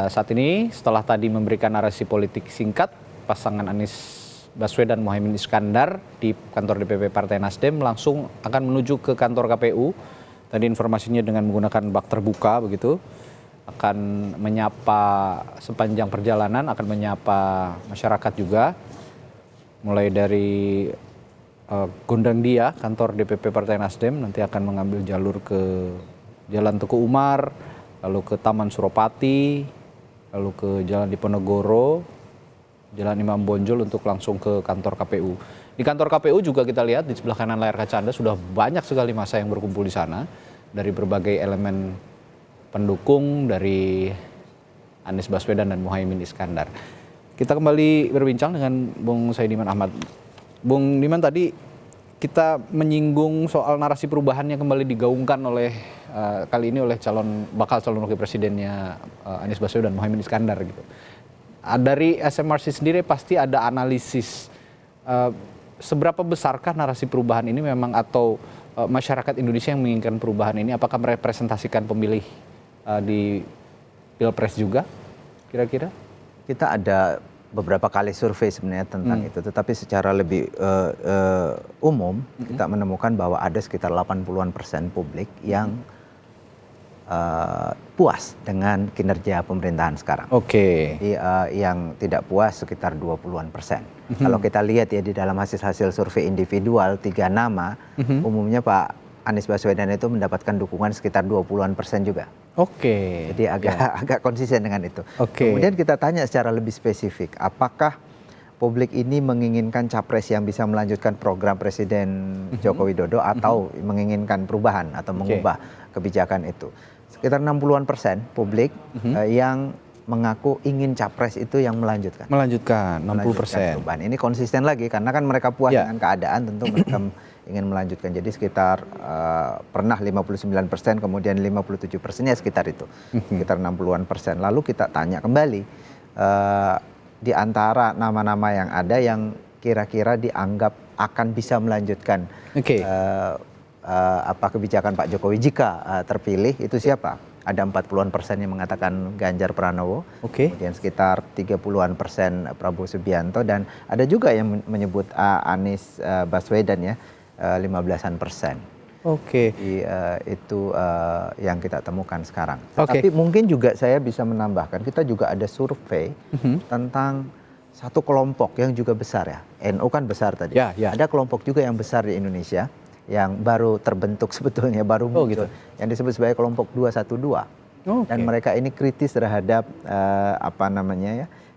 Saat ini setelah tadi memberikan narasi politik singkat, pasangan Anies Baswedan Muhaimin Iskandar di kantor DPP Partai Nasdem langsung akan menuju ke kantor KPU. Tadi informasinya dengan menggunakan bak terbuka begitu, akan menyapa sepanjang perjalanan, akan menyapa masyarakat juga, mulai dari Gondangdia, kantor DPP Partai Nasdem, nanti akan mengambil jalur ke Jalan Teguh Umar, lalu ke Taman Suropati, lalu ke Jalan Diponegoro, Jalan Imam Bonjol untuk langsung ke kantor KPU. Di kantor KPU juga kita lihat di sebelah kanan layar kaca Anda sudah banyak sekali massa yang berkumpul di sana dari berbagai elemen pendukung dari Anies Baswedan dan Muhaimin Iskandar. Kita kembali berbincang dengan Bung Saidiman Ahmad. Bung Diman, tadi kita menyinggung soal narasi perubahan yang kembali digaungkan oleh kali ini oleh bakal calon wakil presidennya Anies Baswedan Muhaimin Iskandar gitu. Dari SMRC sendiri pasti ada analisis seberapa besarkah narasi perubahan ini memang, atau masyarakat Indonesia yang menginginkan perubahan ini apakah merepresentasikan pemilih di Pilpres juga kira-kira? Kita ada beberapa kali survei sebenarnya tentang itu, tetapi secara lebih umum kita menemukan bahwa ada sekitar 80% publik yang puas dengan kinerja pemerintahan sekarang. Oke. Jadi yang tidak puas sekitar 20-an%. Kalau kita lihat ya di dalam hasil survei individual 3 nama, umumnya Pak Anies Baswedan itu mendapatkan dukungan sekitar 20-an% juga. Oke. Jadi agak konsisten dengan itu. Kemudian kita tanya secara lebih spesifik, apakah publik ini menginginkan capres yang bisa melanjutkan program Presiden Joko Widodo atau menginginkan perubahan atau mengubah kebijakan itu. Sekitar 60-an% publik yang mengaku ingin capres itu yang melanjutkan. Melanjutkan 60%. Perubahan. Ini konsisten lagi karena kan mereka puas dengan keadaan, tentu mereka ingin melanjutkan. Jadi sekitar pernah 59%, kemudian 57%-nya sekitar itu. Sekitar 60-an%. Lalu kita tanya kembali, di antara nama-nama yang ada yang kira-kira dianggap akan bisa melanjutkan kebijakan Pak Jokowi jika terpilih, itu siapa? Ada 40-an% yang mengatakan Ganjar Pranowo, kemudian sekitar 30-an% Prabowo Subianto, dan ada juga yang menyebut Anies Baswedan ya, 15-an%. Itu yang kita temukan sekarang. Tapi mungkin juga saya bisa menambahkan, kita juga ada survei tentang satu kelompok yang juga besar ya. NU kan besar tadi. Ada kelompok juga yang besar di Indonesia yang baru terbentuk sebetulnya, baru muncul, yang disebut sebagai kelompok 212. Dan mereka ini kritis terhadap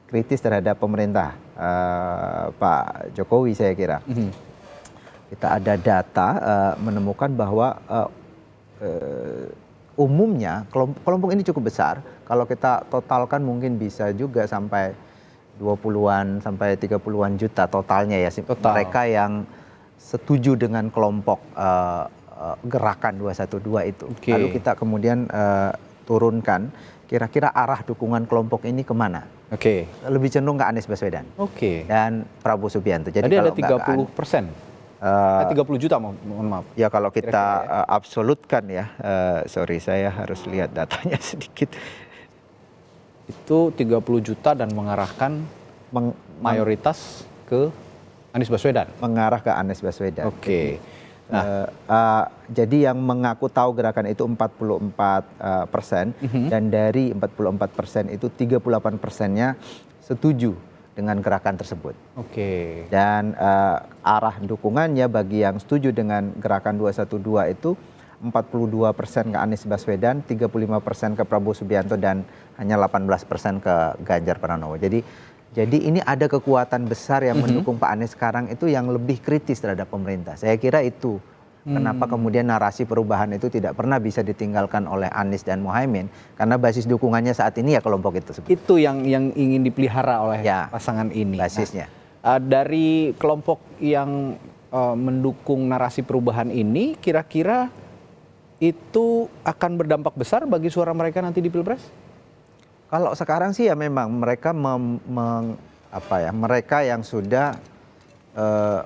kritis terhadap pemerintah Pak Jokowi, saya kira. Kita ada data menemukan bahwa umumnya kelompok ini cukup besar. Kalau kita totalkan mungkin bisa juga sampai 20-an sampai 30-an juta totalnya ya. Mereka yang setuju dengan kelompok gerakan 212 itu. Lalu kita kemudian turunkan kira-kira arah dukungan kelompok ini kemana. Lebih cenderung ke Anies Baswedan dan Prabowo Subianto. Jadi ada 30%. 30 juta, mohon maaf. Ya kalau kita absolutkan ya, sorry saya harus lihat datanya sedikit. Itu 30 juta dan mengarahkan mayoritas ke Anies Baswedan. Mengarah ke Anies Baswedan. Jadi yang mengaku tahu gerakan itu 44%, dan dari 44% itu 38%-nya setuju dengan gerakan tersebut. Dan arah dukungannya bagi yang setuju dengan gerakan 212 itu 42% ke Anies Baswedan, 35% ke Prabowo Subianto, dan hanya 18% ke Ganjar Pranowo. Jadi ini ada kekuatan besar yang mendukung Pak Anies sekarang itu yang lebih kritis terhadap pemerintah. Saya kira itu kenapa kemudian narasi perubahan itu tidak pernah bisa ditinggalkan oleh Anies dan Muhaimin, karena basis dukungannya saat ini ya kelompok itu. Itu yang ingin dipelihara oleh pasangan ini. Basisnya. Dari kelompok yang mendukung narasi perubahan ini, kira-kira itu akan berdampak besar bagi suara mereka nanti di Pilpres? Kalau sekarang sih ya memang mereka mereka yang sudah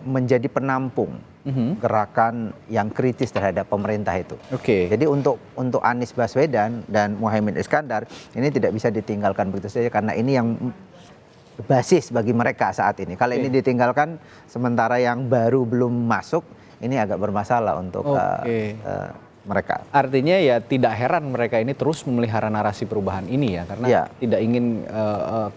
menjadi penampung gerakan yang kritis terhadap pemerintah itu. Jadi untuk Anies Baswedan dan Muhaimin Iskandar ini tidak bisa ditinggalkan begitu saja karena ini yang basis bagi mereka saat ini. Kalau ini ditinggalkan sementara yang baru belum masuk, ini agak bermasalah untuk mereka. Artinya ya tidak heran mereka ini terus memelihara narasi perubahan ini ya, karena tidak ingin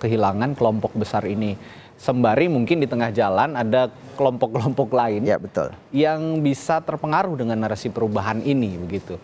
kehilangan kelompok besar ini. Sembari mungkin di tengah jalan ada kelompok-kelompok lain betul, yang bisa terpengaruh dengan narasi perubahan ini begitu.